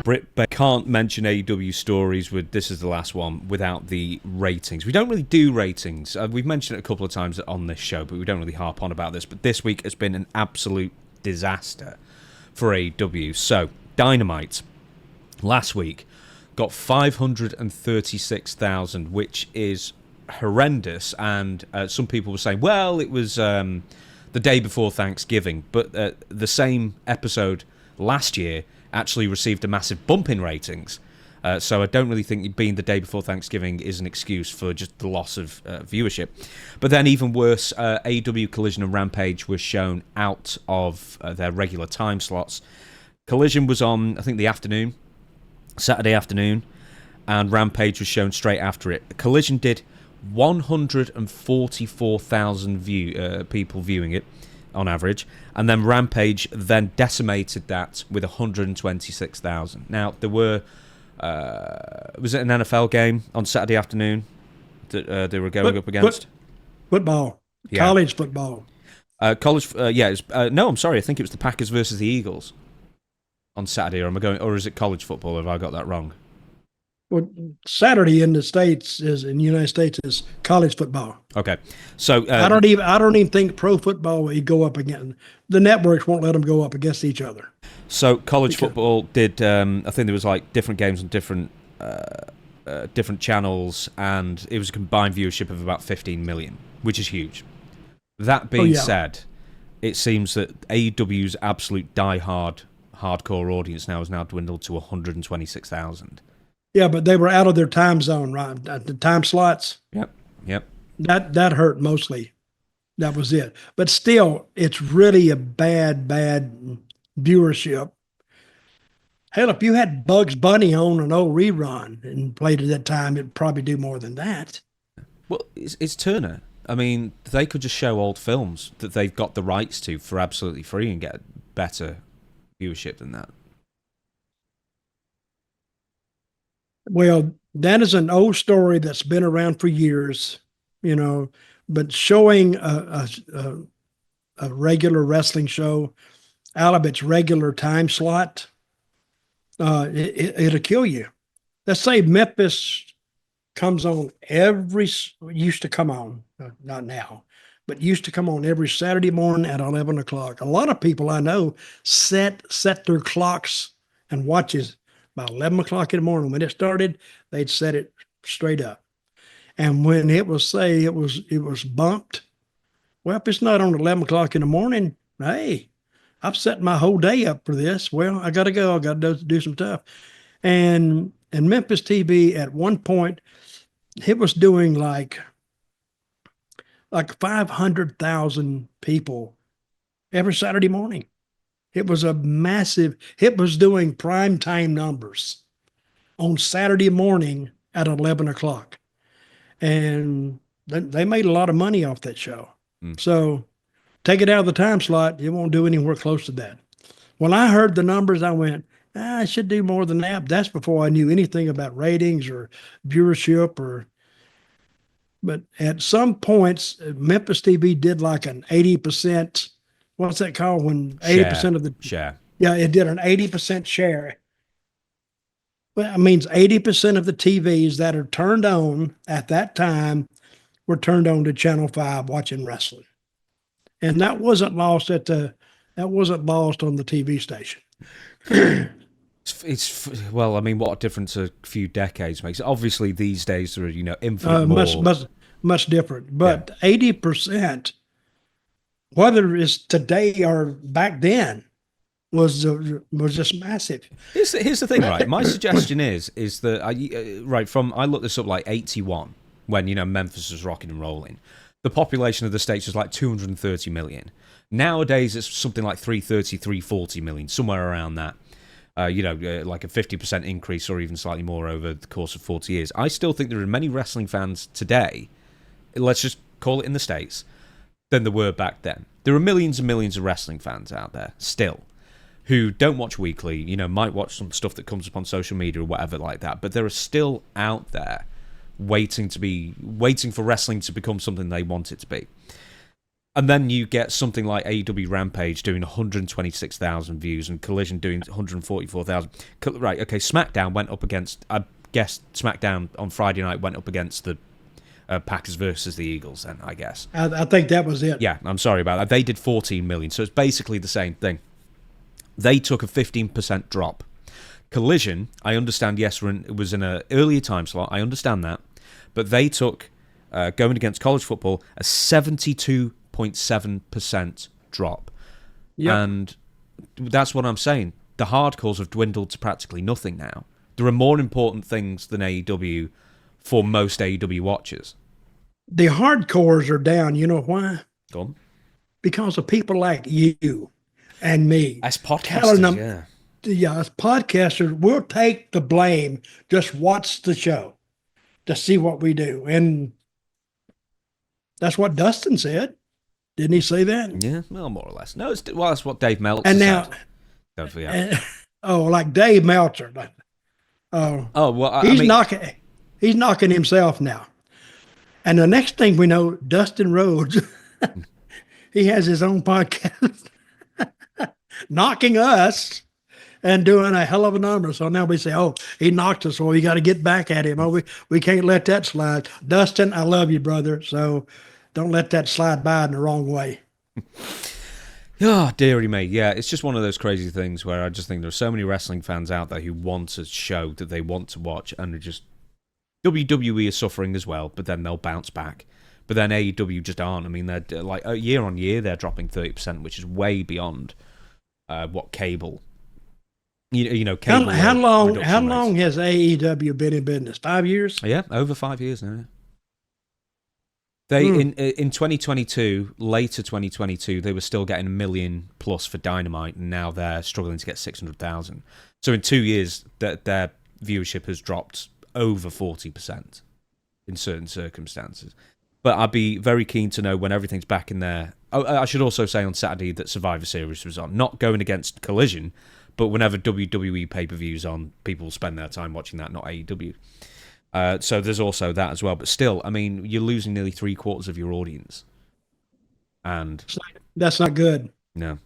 Brit can't mention AEW stories with this is the last one without the ratings. We don't really do ratings. We've mentioned it a couple of times on this show, but we don't really harp on about this. But this week has been an absolute disaster for AEW. So, Dynamite last week got 536,000, which is horrendous. And some people were saying, well, it was the day before Thanksgiving. But the same episode last year actually received a massive bump in ratings. So I don't really think being the day before Thanksgiving is an excuse for just the loss of viewership. But then even worse, AEW Collision and Rampage were shown out of their regular time slots. Collision was on, I think, the afternoon, Saturday afternoon, and Rampage was shown straight after it. Collision did 144,000 people viewing it on average, and then Rampage then decimated that with 126,000. Now, there were... was it an NFL game on Saturday afternoon that they were going up against? Football. Yeah. College football. No, I'm sorry. I think it was the Packers versus the Eagles on Saturday, or is it college football? Have I got that wrong? Well, Saturday in the United States is college football. Okay, so I don't even think pro football will go up against the networks. Won't let them go up against each other. So college football did. I think there was like different games on different channels, and it was a combined viewership of about 15 million, which is huge. That being said, it seems that AEW's absolute die-hard hardcore audience now has dwindled to 126,000. Yeah, but they were out of their time zone, right? The time slots. Yep. That hurt mostly. That was it. But still, it's really a bad viewership. Hell, if you had Bugs Bunny on an old rerun and played at that time, it'd probably do more than that. Well, it's Turner. I mean, they could just show old films that they've got the rights to for absolutely free and get better viewership than that. Well, that is an old story that's been around for years, but showing a regular wrestling show out of its regular time slot, it'll kill you. Let's say Memphis comes on used to come on, not now, but used to come on every Saturday morning at 11 o'clock. A lot of people I know set their clocks and watches about 11 o'clock in the morning. When it started, they'd set it straight up. And when it was bumped, well, if it's not on 11 o'clock in the morning, hey, I've set my whole day up for this. Well, I got to go. I got to do some stuff. And Memphis TV at one point, it was doing like 500,000 people every Saturday morning. It was it was doing prime time numbers on Saturday morning at 11 o'clock. And they made a lot of money off that show. So take it out of the time slot, it won't do anywhere close to that. When I heard the numbers, I went, I should do more than that. That's before I knew anything about ratings or viewership but at some points, Memphis TV did like an 80%, what's that called when 80% of the share? Yeah, it did an 80% share. Well, it means 80% of the TVs that are turned on at that time were turned on to Channel 5 watching wrestling. And that wasn't lost on the TV station. Well, I mean, what a difference a few decades makes. Obviously, these days there are, infinite more. Much different. But 80%, whether it's today or back then, was just massive. Here's the thing, right? My suggestion is that I looked this up like 81 when Memphis was rocking and rolling. The population of the States was like 230 million. Nowadays, it's something like 330, 340 million, somewhere around that. Like a 50% increase or even slightly more over the course of 40 years. I still think there are many wrestling fans today, let's just call it in the States, than there were back then. There are millions and millions of wrestling fans out there still who don't watch weekly, might watch some stuff that comes up on social media or whatever like that, but there are still out there waiting for wrestling to become something they want it to be. And then you get something like AEW Rampage doing 126,000 views and Collision doing 144,000. Right, okay, SmackDown went up against, I guess SmackDown on Friday night went up against the Packers versus the Eagles, then, I guess. I think that was it. Yeah, I'm sorry about that. They did 14 million, so it's basically the same thing. They took a 15% drop. Collision, I understand, yes, it was in an earlier time slot, I understand that, but they took, going against college football, a 72.7% drop. Yep. And that's what I'm saying. The hardcores have dwindled to practically nothing now. There are more important things than AEW for most AEW watchers. The hardcores are down. You know why? Go on. Because of people like you and me. As podcasters, yeah, as podcasters, we'll take the blame. Just watch the show to see what we do. And that's what Dustin said. Didn't he say that? Yeah, well, more or less. No, that's what Dave Meltzer and said. now, Don't forget. Like Dave Meltzer. He's knocking himself now. And the next thing we know, Dustin Rhodes, he has his own podcast, knocking us and doing a hell of a number. So now we say, oh, he knocked us, well, we got to get back at him. Oh, we can't let that slide. Dustin, I love you, brother. So don't let that slide by in the wrong way. Oh, dearie me. Yeah, it's just one of those crazy things where I just think there are so many wrestling fans out there who want a show that they want to watch, and they're just... WWE is suffering as well, but then they'll bounce back. But then AEW just aren't. I mean, they're like year on year, they're dropping 30%, which is way beyond what cable... You know, cable... How long has AEW been in business? 5 years? Yeah, over 5 years now. They in 2022, later 2022, they were still getting 1 million plus for Dynamite, and now they're struggling to get 600,000. So in 2 years, their viewership has dropped over 40% in certain circumstances. But I'd be very keen to know when everything's back in there. Oh, I should also say on Saturday that Survivor Series was on, not going against Collision, but whenever WWE pay-per-view's on, people spend their time watching that, not AEW. So there's also that as well. But still, I mean, you're losing nearly 3/4 of your audience. And that's not good. No.